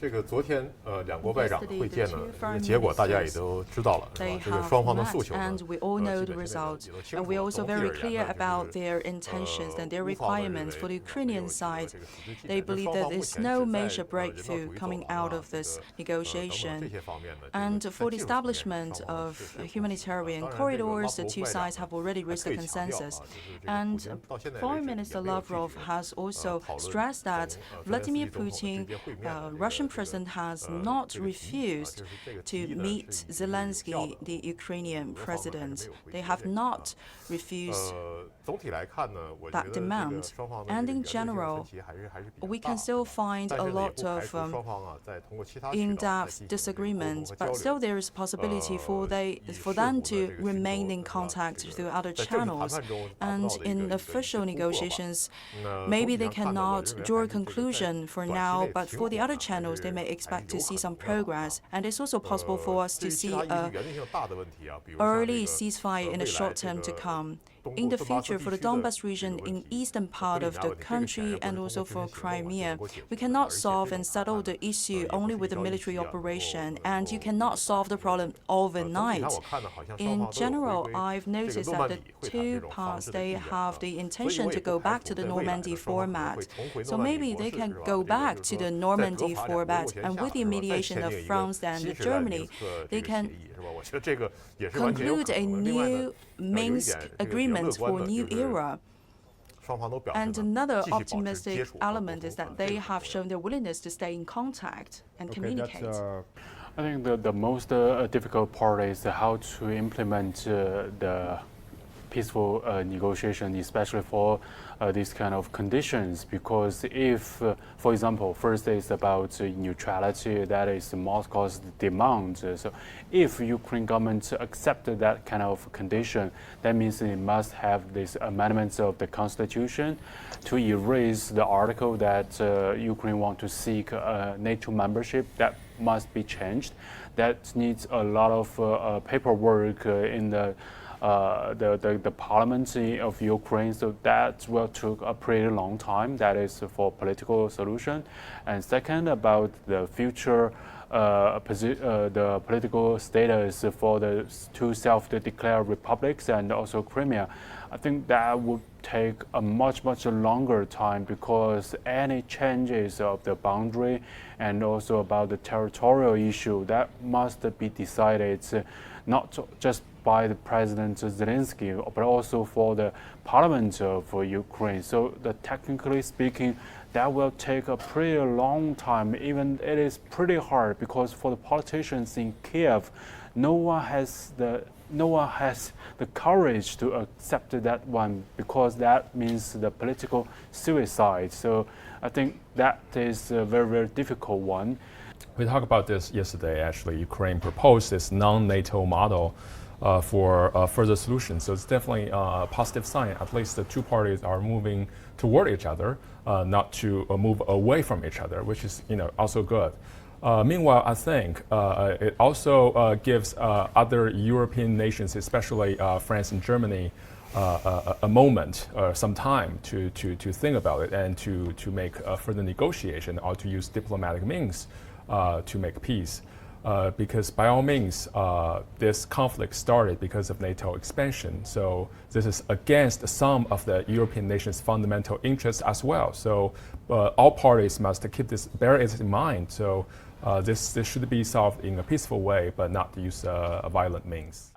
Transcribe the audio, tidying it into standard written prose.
这个昨天两国外长的会见呢，结果大家也都知道了，是吧？这个双方的诉求呢， and we all know the result. And we're also very clear about their intentions and their requirements. For the Ukrainian side, they believe that there's no major breakthrough coming out of this negotiation. And for the establishment of humanitarian corridors, the two sides have already reached a consensus. And Foreign Minister Lavrov has also stressed that Vladimir Putin, Russian president, has not refused to meet Zelensky, the Ukrainian president. They have not refused that demand. And in general, we can still find a lot of in-depth disagreements, but still there is a possibility for them to remain in contact through other channels. And in official negotiations, maybe they cannot draw a conclusion for now, but for the other channels, they may expect to see some progress. And it's also possible for us to see an early ceasefire in the short term to come. In the future, for the Donbas region in eastern part of the country and also for Crimea, we cannot solve and settle the issue only with a military operation, and you cannot solve the problem overnight. In general, I've noticed that the two parts, they have the intention to go back to the Normandy format. So maybe they can go back to the Normandy format, and with the mediation of France and Germany, they can conclude a new Minsk agreement for a new era. And another optimistic element is that they have shown their willingness to stay in contact and communicate. I think the most difficult part is how to implement the peaceful negotiation, especially for these kind of conditions. Because if, for example, first is about neutrality, that is Moscow's demand. So if Ukraine government accepted that kind of condition, that means it must have these amendments of the constitution to erase the article that Ukraine want to seek NATO membership. That must be changed. That needs a lot of paperwork in the parliament of Ukraine, so that will take a pretty long time. That is for political solution. And second, about the future the political status for the two self-declared republics and also Crimea, I think that would take a much longer time, because any changes of the boundary and also about the territorial issue, that must be decided not just by the President Zelensky, but also for the parliament of Ukraine. So technically speaking, that will take a pretty long time. Even it is pretty hard, because for the politicians in Kiev, no one has the courage to accept that one, because that means the political suicide. So I think that is a very difficult one. We talked about this yesterday. Actually, Ukraine proposed this non-NATO model for further solutions. So it's definitely a positive sign. At least the two parties are moving toward each other, not to move away from each other, which is also good. Meanwhile, I think it also gives other European nations, especially France and Germany, a moment, some time to think about it and to make further negotiation, or to use diplomatic means to make peace. Because by all means, this conflict started because of NATO expansion. So this is against some of the European nations' fundamental interests as well. So all parties must bear it in mind. So this should be solved in a peaceful way, but not use violent means.